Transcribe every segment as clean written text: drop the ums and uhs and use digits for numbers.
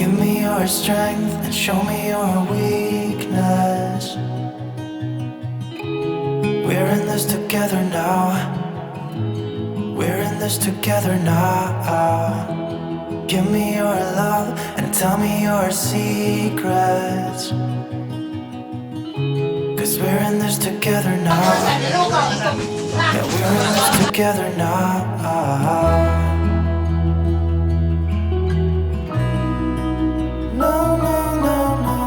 Give me your strength and show me your weakness. We're in this together now. We're in this together now. Give me your love and tell me your secrets. Cause we're in this together now. Yeah, we're in this together now. No, no, no, no.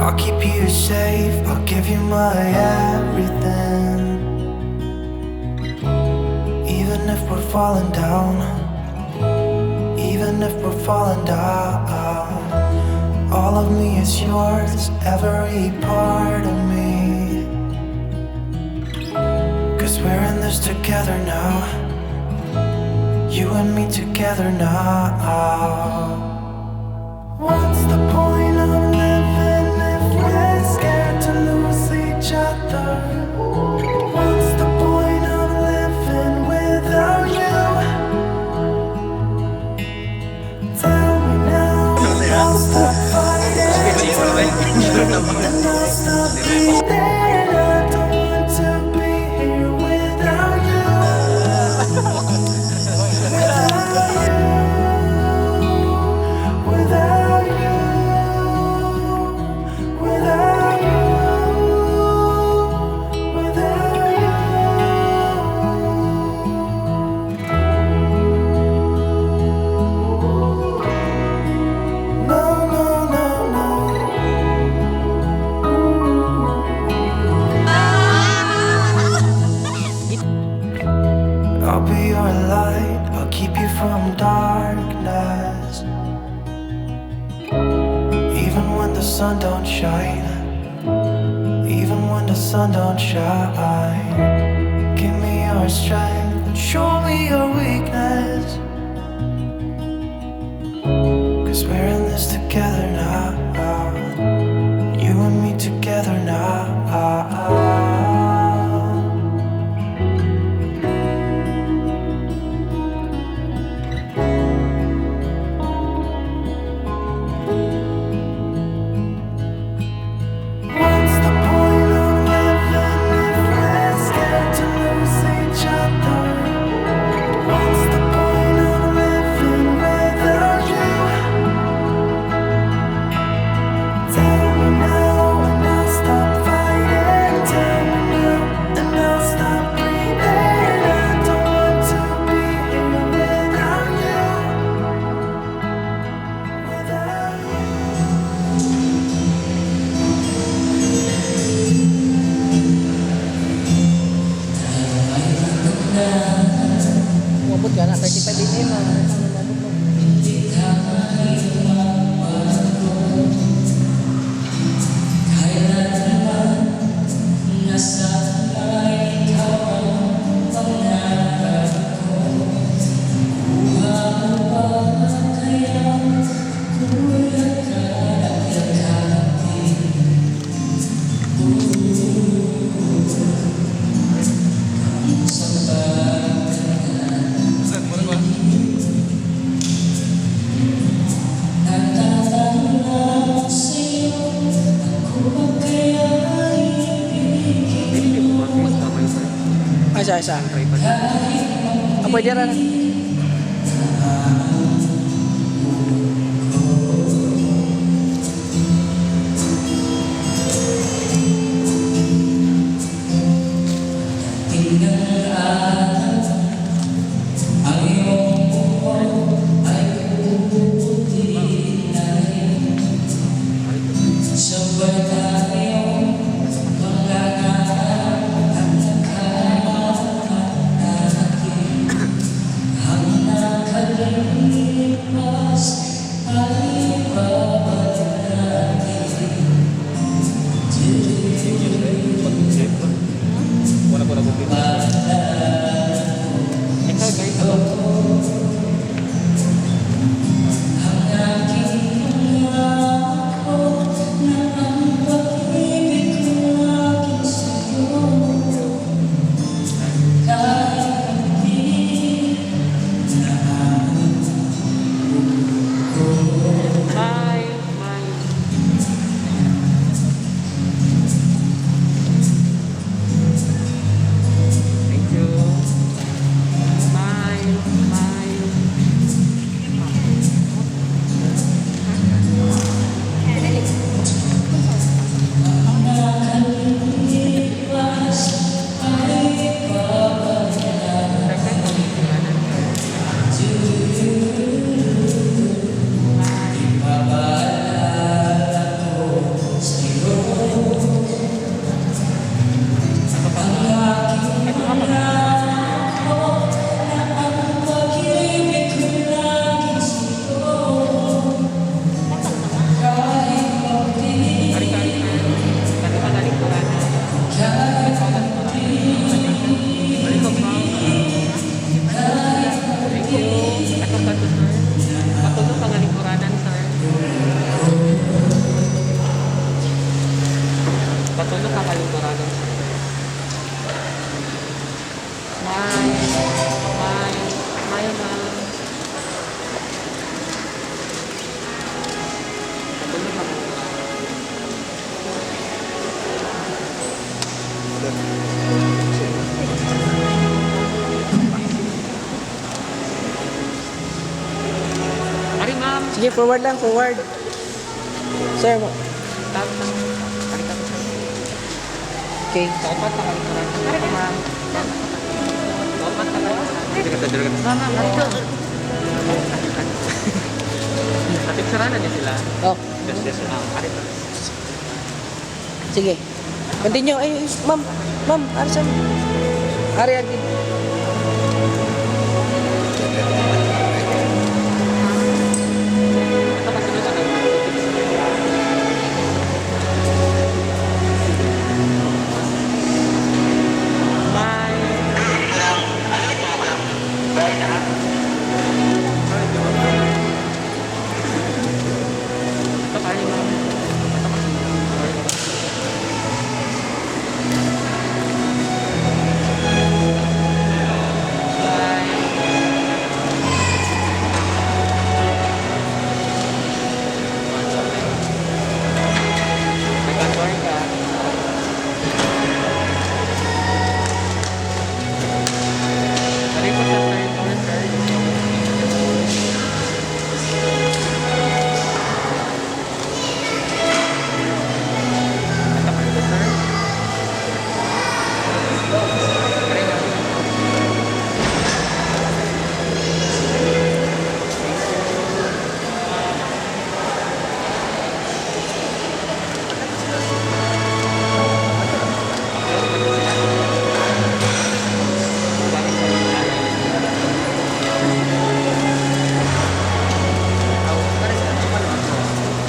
I'll keep you safe, I'll give you my everything. Even if we're falling down, even if we're falling down, all of me is yours, every part of me. Cause we're in this together now. You and me together now. What's the point of living if we're scared to lose each other? What's the point of living without you? Tell me now, I'll stop fighting. And I'll stop breathing. I don't want to be here without you. Without you. Without you. Without you. No, no, no, no. I'll be your light, I'll keep you from darkness. Even when the sun don't shine, even when the sun don't shine. Give me your strength and show me your weakness. Cause we're in this together now. You and me together now. What's the point of living if we're scared to lose each other? What's the point of living without you? Tell me now and I'll stop fighting. Tell me now and I'll stop breathing. I don't want to be here without you. Without you. Umabot ka na, 35 din na. Ay, isa. Pwede rin. Wala ko na Sige, forward lang, forward. Sir, mo. Okay. Napicturean niya sila. Oh, Yes. sige. Continue. Ay, ma'am. Ma'am, ano saan? Ari, agi.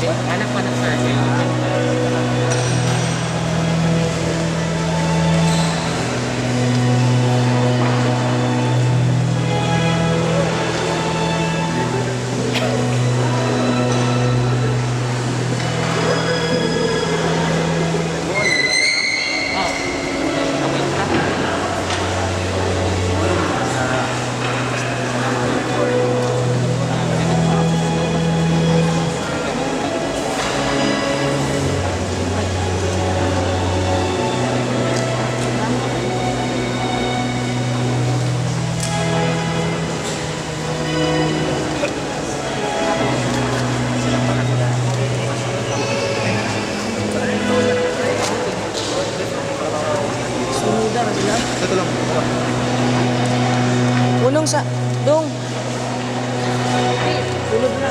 Anak-anak natin. Sunod na sila. Ito lang. Unong sa... Dong. Sunod na.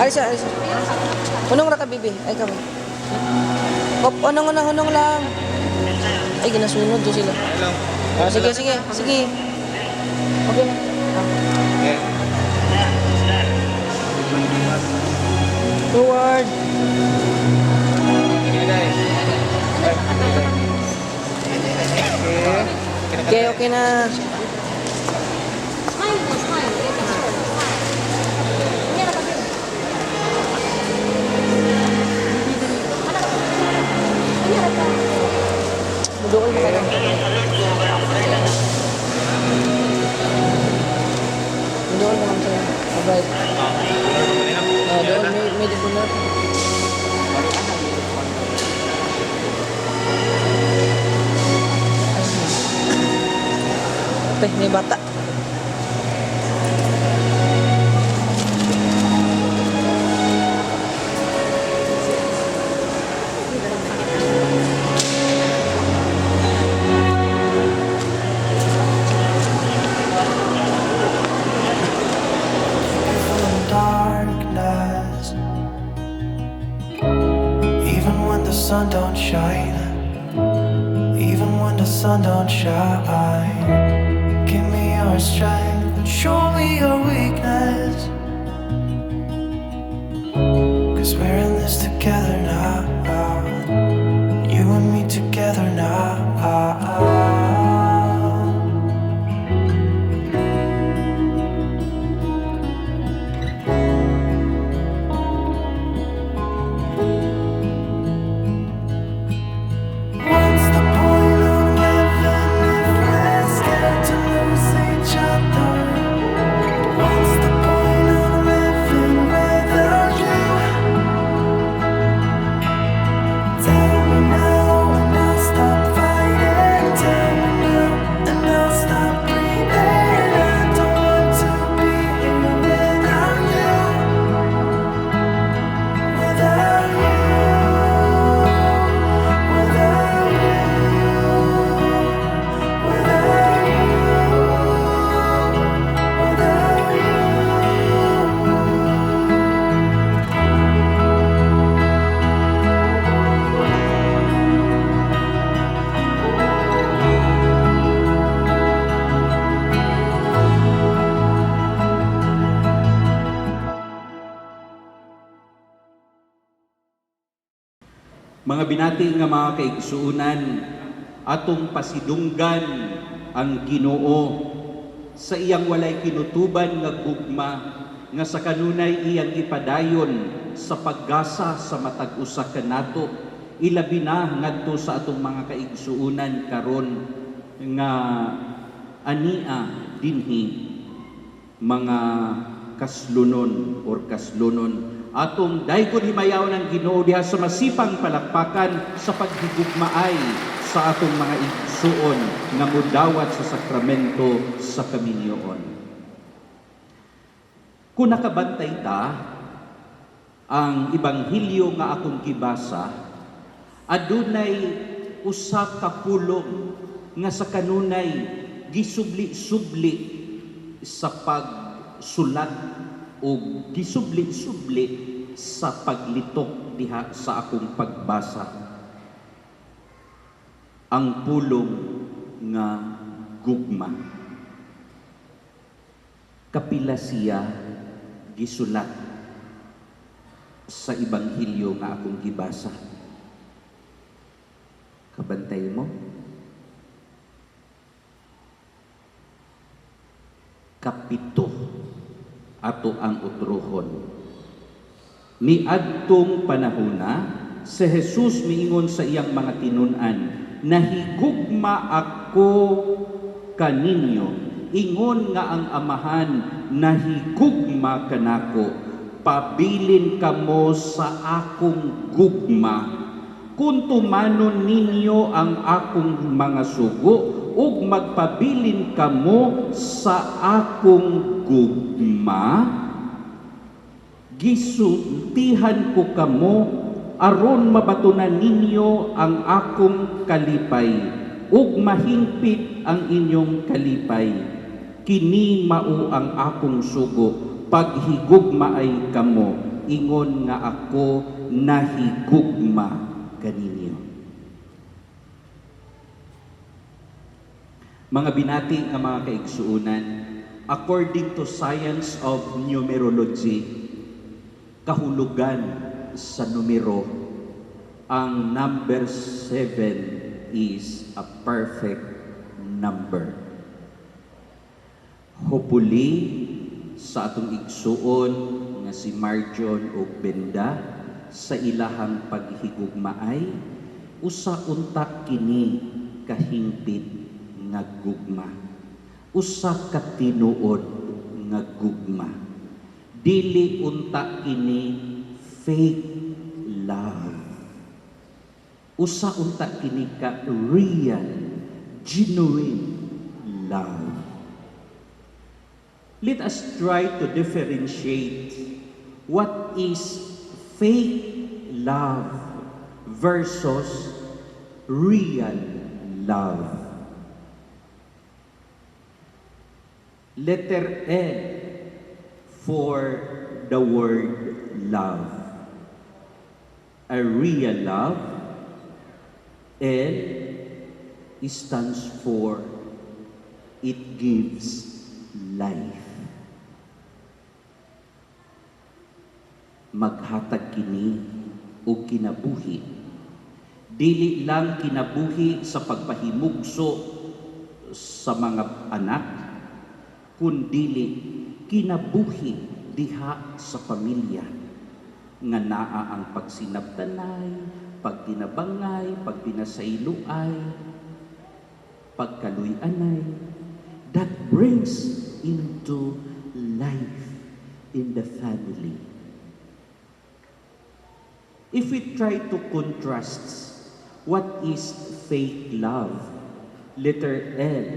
Alisa, alisa. Unong raka, bibi. Ay, kami. Hop, unong lang. Ay, ginasunod doon sila. Ah, sige. Okay na. Forward. Okay na. Doon mo kayo. Doon mo lang sa'yo. Alright. Doon may dibunar. Teh, may bata. Darkness, even when the sun don't shine, even when the sun don't shine, give me your strength and show me your weakness, 'cause we're in this together now, you and me together now. What's the point of living if we're Mga binati nga mga kaigsuunan, atong pasidunggan ang Ginoo sa iyang walay kinutuban nga gugma nga sa kanunay iyang ipadayon sa paggasa sa matag usa kanato, ilabi na ngadto sa atong mga kaigsuunan karon nga ania dinhi mga kaslunon or kaslunon. Atong daygon himayaw ng Ginoo diha sa masipang palakpakan sa paghigugmaay sa atong mga igsuon nga mudawat sa sakramento sa kaminyoon. Kung nakabantay ta ang ebanghelyo nga akong gibasa, adunay usa ka pulong nga sa kanunay gisubli-subli sa pagsulat o gisubli-subli sa paglitok diha sa akong pagbasa. Ang pulong nga gugma. Kapila siya gisulat sa ebanghelyo nga akong gibasa. Kabantay mo? Kapito ato ang utrohon. Niadtong panahona, si Jesus miingon sa iyang mga tinun-an, nahigugma ako kaninyo, ingon nga ang amahan, nahigugma kanako, pabilin kamo sa akong gugma. Kung tumanon ninyo ang akong mga sugo, ug magpabilin kamo sa akong gugma, gisultihan ko kamo aron mabatunan ninyo ang akong kalipay ug mahingpit ang inyong kalipay. Kini mao ang akong sugo, paghigugmaay kamo, ingon nga ako nahigugma kaninyo. Mga binati nga mga kaigsuunan, according to science of numerology, kahulugan sa numero, ang number 7 is a perfect number. Hopefully, sa atong igsuon nga si Marjon o Benda, sa ilahang paghigugmaay, usa unta kini kahingpit nga gugma. Usa ka tinuod nga gugma. Dili unta kini fake love. Usa unta kini ka real, genuine love. Let us try to differentiate what is fake love versus real love. Letter L for the word love. A real love. L stands for it gives life. Maghatag kini o kinabuhi. Dili lang kinabuhi sa pagpahimugso sa mga anak, kundili kinabuhi diha sa pamilya nga naa ang pagsinabtanay, pagtinabangay, pagpinasailuay, pagkaluy-anay, that brings into life in the family. If we try to contrast what is fake love, letter L,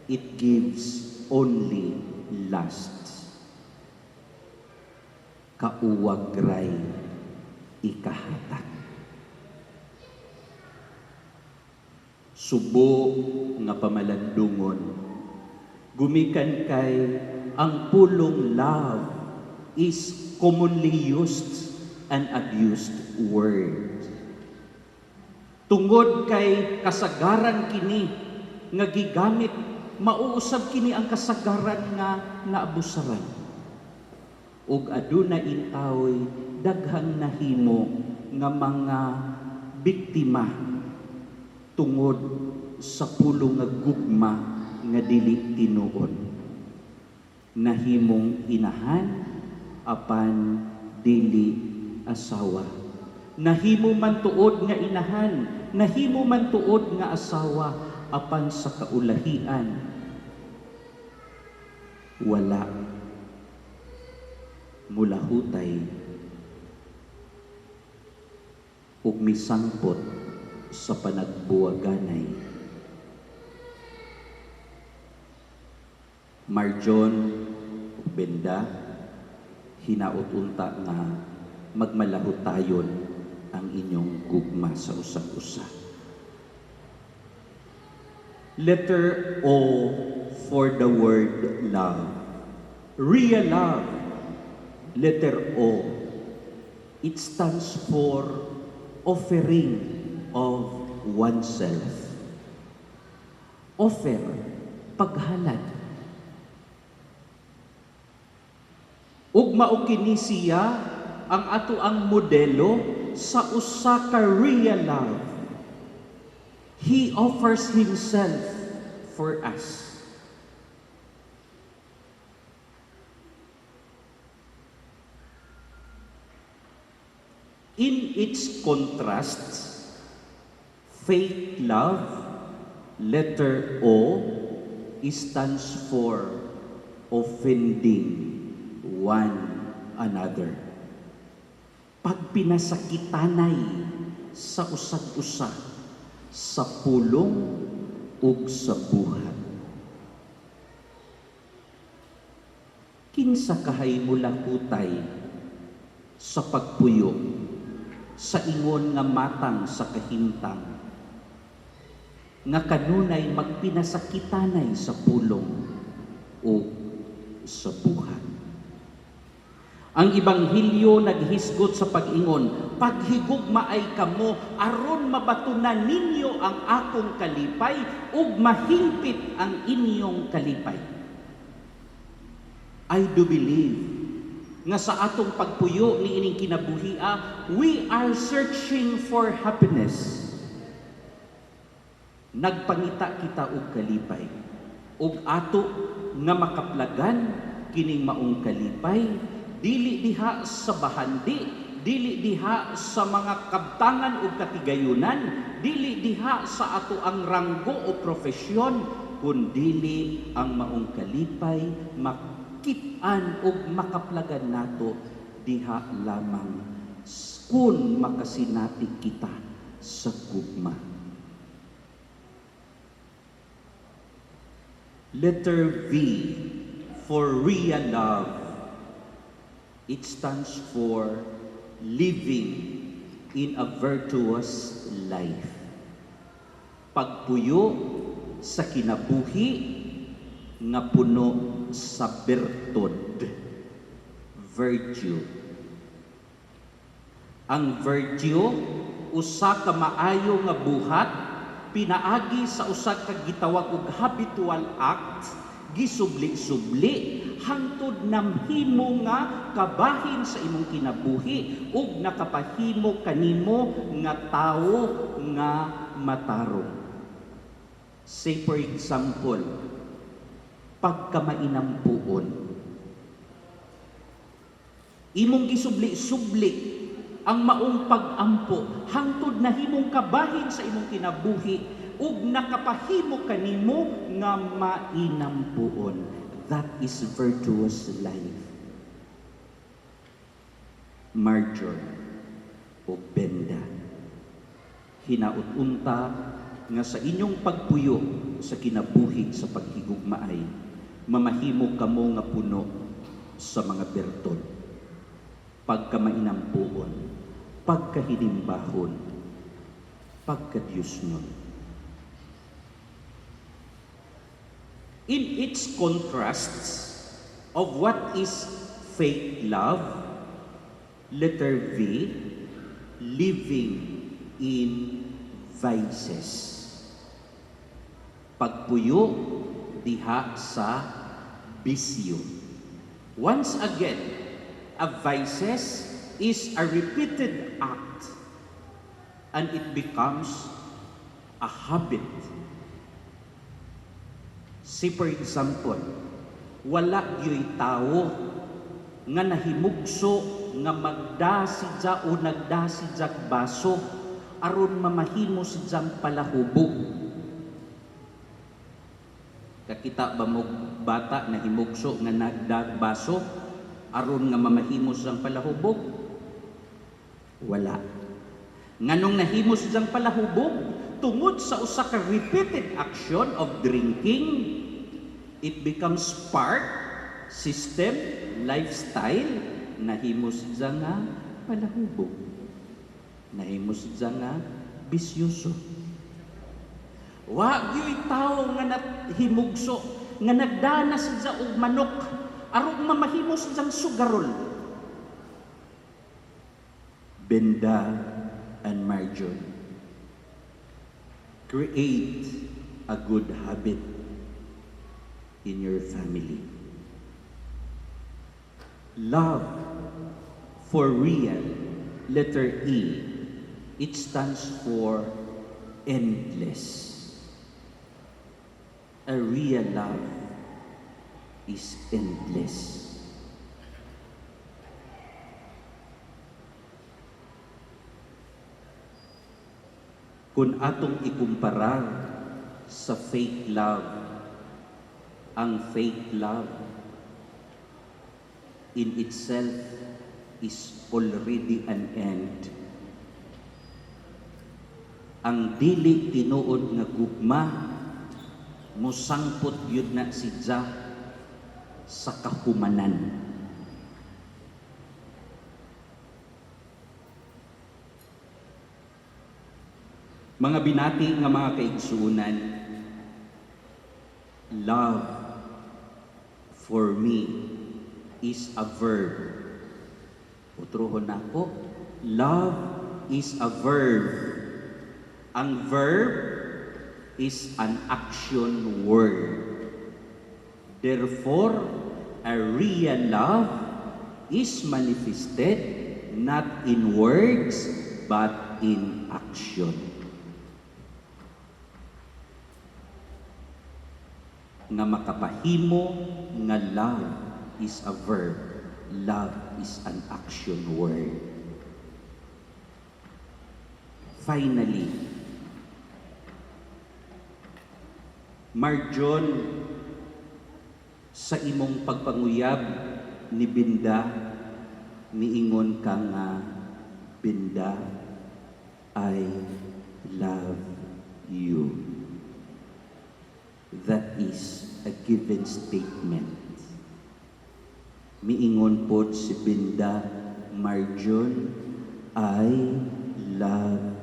it gives only lust. Kauwagray ikahatag. Subo nga pamalandungon. Gumikan kay ang pulong love is commonly used and abused word. Tungod kay kasagaran kini nga gigamit, mauusab kini ang kasagaran nga naabusaran. Ug aduna intawoy daghang nahimo nga mga biktima tungod sa pulo nga gugma nga dili tinuod. Nahimong inahan apan dili asawa. Nahimo man tuod nga inahan, nahimo man tuod nga asawa apan sa kaulahian wala mulahutay ug misangpot sa panagbuwaganay. Marjon ug Benda, hinaot unta nga magmalahutayon ang inyong gugma sa usag-usa. Letter O for the word love. Real love. Letter O. It stands for offering of oneself. Offer, paghalad. Ug mao kini siya ang ato ang modelo sa usa ka real love. He offers himself for us. In its contrasts, faith love, letter O, stands for offending one another. Pag pinasakitanay sa usag-usa, sa pulong ug sa buhat. Kinsa kahay mulakutay sa pagpuyo, sa ingon nga matang sa kahimtang, nga kanunay magpinasakitanay sa pulong o sa buhat. Ang Ibanghilyo naghisgot sa pag-ingon, paghigugma ay kamo aron mabatunan ninyo ang akong kalipay ug mahingpit ang inyong kalipay. I do believe nga sa atong pagpuyo ni ining kinabuhia, we are searching for happiness. Nagpangita kita og kalipay, ug ato nga makaplagan kining maong kalipay, dili diha sa bahandi, dili diha sa mga kabtangan ug katigayunan, dili diha sa ato ang ranggo o profesyon, kundili ang maong kalipay makit-an ug makaplagan nato diha lamang kun makasinati kita sa gugma. Letter V for real love. It stands for living in a virtuous life. Pagpuyo sa kinabuhi nga puno sa bertud, virtue. Ang virtue, usa ka maayo nga buhat, pinaagi sa usa ka gitawag og habitual act, gisubli-subli hangtod namhimo nga kabahin sa imong kinabuhi ug nakapahimo kanimo nga tawo nga matarong. Say for example, pagkamainampuon, imong gisubli-subli ang maong pag-ampo hangtod nahimong kabahin sa imong kinabuhi ug nakapahimo kanimo nga mainampuon. That is virtuous life. Marjon o Benda, hinaut-unta nga sa inyong pagpuyo sa kinabuhi sa paghigugmaay, mamahimo kamo nga puno sa mga bertod, pagkamainampuon, pagkahinimbahon, pagkadiyosnon. In its contrasts of what is faith love, letter V, living in vices. Pagpuyo diha sa bisyo. Once again, a vices is a repeated act and it becomes a habit. See, for example, wala yo'y tao nga nahimugso nga magdasidya o nagdasidyag baso aron mamahimo sidyang palahubog. Kakita ba mo bata na himugso nga nagdagbaso aron nga mamahimo sidyang palahubog? Wala. Nganong nahimo sidyang palahubog tungod sa usa ka repeated action of drinking, it becomes part, system, lifestyle, nahimo siya nga palahubog. Nahimo siya nga bisyoso. Wa gyud tawo nga nahimugso nga nagdana siya og manok aron mamahimo siyang sugarol. Benda and Marjon, create a good habit in your family. Love for real, letter E, it stands for endless. A real love is endless. Kung atong ikumpara sa fake love, ang fake love in itself is already an end. Ang dili tinuod nga gugma, musangpot yun na sidya sa kahumanan. Mga binati nga mga kaigsuunan, love for me is a verb. Utrohon ako, love is a verb. Ang verb is an action word. Therefore, a real love is manifested not in words but in action. Nga makapahimo nga love is a verb, love is an action word. Finally, Marjon, sa imong pagpanguyab ni Binda, niingon ka nga, Binda, I love you. That is a given statement. Miingon po si Binda, Marjon, I love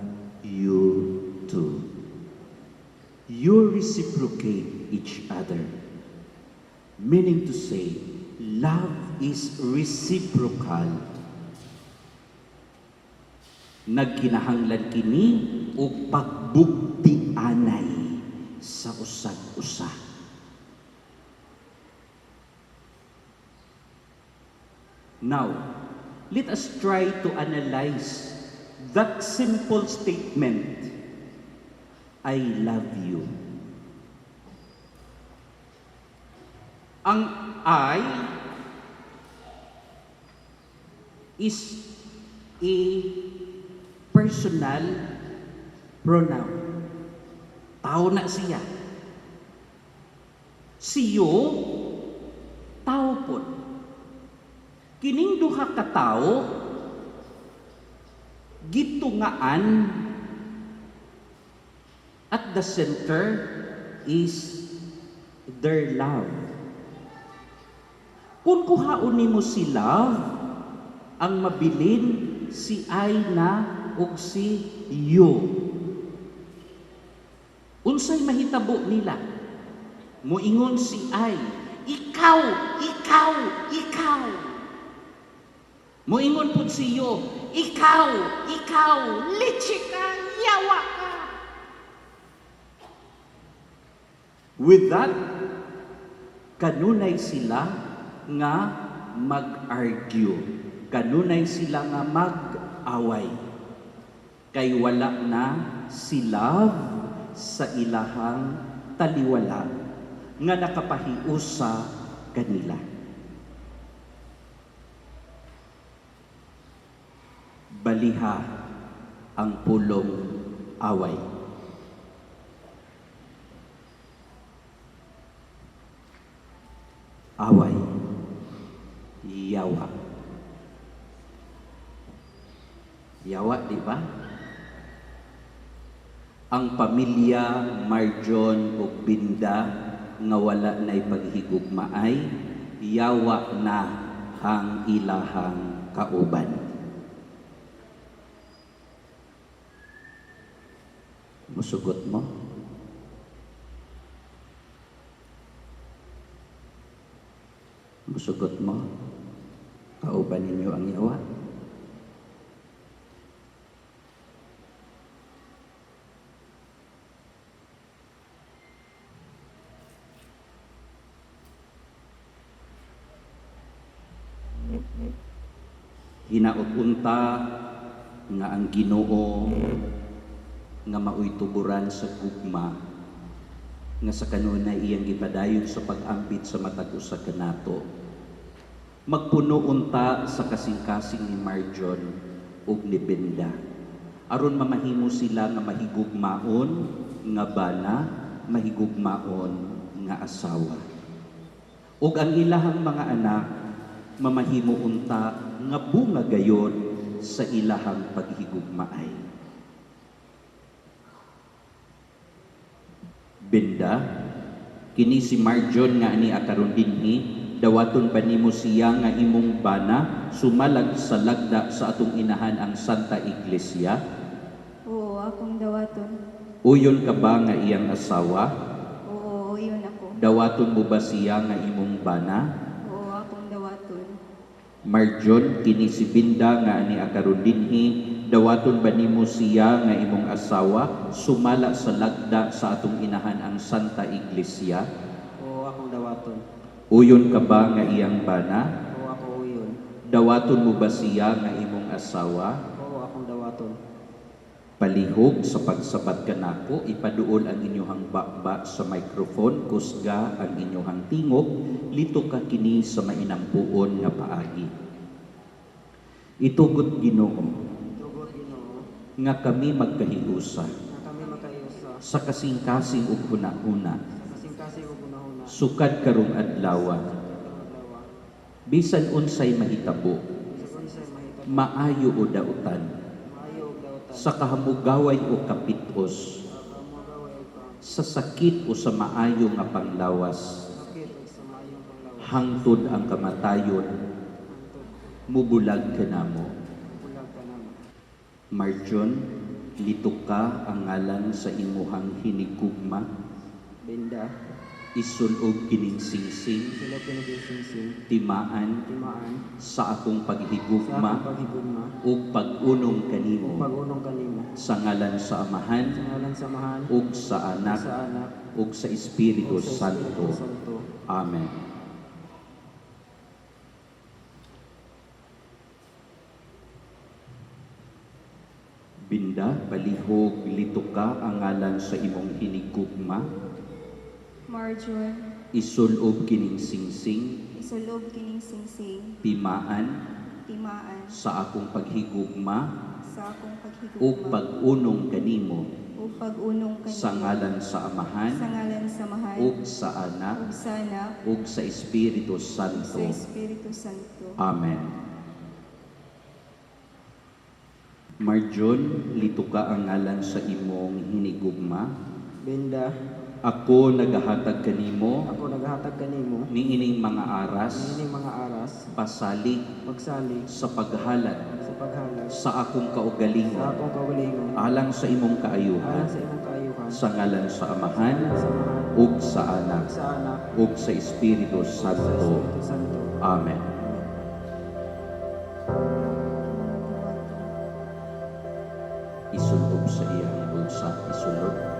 you too. You reciprocate each other. Meaning to say, love is reciprocal. Nagkinahanglan kini o pagbugtianay sa usag-usa. Now, let us try to analyze that simple statement, I love you. Ang I is a personal pronoun. Tao na siya. Siyo, tao po. Kining duha ka tao, gitungaan at the center is their love. Kung kuhaon nimo si love, ang mabilin si I na ug si you. Unsay mahitabo nila? Moingon si I, ikaw, ikaw, ikaw. Moingon po si you, ikaw, ikaw, litsi ka, yawa ka. With that, kanunay sila nga mag-argue. Kanunay sila nga mag-away. kay wala na sila sa ilahang taliwala nga nakapahiusa kanila. Baliha ang pulong away. Away, yawa. Yawa, di ba? Ang pamilya Marjon ug Binda nga wala na'y paghigugmaay, yawa na ang ilahang kauban. Musugot mo? Musugot mo? Kauban ninyo ang yawa? Hinaut-unta nga ang Ginoo nga maoy tuburan sa gugma nga sa kanunay iyang ipadayon sa pag-ambit sa matag usa kanato. Magpuno unta sa kasing-kasing ni Marjon ug ni Binda aron mamahimo sila nga mahigugmaon nga bana, mahigugmaon nga asawa. Ug ang ilahang mga anak mamahimo unta nga bunga gayon sa ilahang paghigugmaay. Binda, kini si Marjon nga ani akaron dinhi, dawaton ba nimo siya nga imong bana sumalag sa lagda sa atong inahan ang Santa Iglesia? Oo, akong dawaton. Uyon ka ba nga iyang asawa? Oo, yun ako. Dawaton mo ba siya nga imong bana? Oo, akong dawaton. Marjon, kini si Binda nga ani akaron dinhi, dawaton ba nimo siya nga imong asawa sumala sa lagda sa atong inahan ang Santa Iglesia? Oo, akong dawaton. Uyon ka ba nga iyang bana? Oo, ako uyon. Dawaton mo ba siya nga imong asawa? Oo, akong dawaton. Palihog sa pagsabat kanako, ipaduol ang inyong bakba sa microphone, kusga ang inyong tingog, lito ka kini sa mainampuon nga paagi. Itugot Ginoo Tugot Ginoo, nga kami magkahiusa na kami makayusa sa kasing-kasing ug hunahuna sa kasing-kasing ug unahuna. sukad karong adlaw, Adlaw, bisan unsay mahitabo, sa unsay mahitabo, maayo o dautan, maayo ug daotan. sa kahamugaway o kapitos, Sa kamugaway ug sa sakit o sa maayo nga panglawas, sakit ug sa maayong panglawas. hangtod ang kamatayon, Hangtod mubulag ka namo. bulag ka namo. Marjon, lito ka ang ngalan sa imuhang hinigugma, Binda, isulog kining singsing, sila pinagisingsing, timaan timaan, sa akong sa paghigugma akong paghigugma, ug pag-unong ug kanimo pag-unong kanimo. sa ngalan sa Amahan Sa ngalan samahan, ug sa Anak sa Anak, ug sa Espiritu ug sa Espiritu Santo. Santo. Amen. Binda, palihog, lito ka ang ngalan sa imong hinigugma, Marjon, isulob kining singsing, isulob kining singsing, timaan timaan, sa akong paghigugma sa akong ug paghigugma, pag-unong kanimo ug pag-unong kanimo, sa ngalan sa Amahan sa ngalan samahan, ug sa Anak ug sa Anak, ug sa Espiritu ug sa Santo. Espiritu Santo. Amen. Marjon, lito ka ang ngalan sa imong hinigugma. Binda, Ako nagahatag kanimo ako naghatag kanimo niining mga aras, niining mga aras, pasalig pagsalig sa paghalad sa paghalag sa akong sa kaugalingon, akong kaugalingon, alang sa imong alang kaayuhan, sa imong kaayuhan, sa ngalan sa Amahan samahan, ug sa Anak sa Anak, ug sa Espiritu sa Santo. Espiritu Santo. Amen. Isulog sa iyang bulsa, isulog.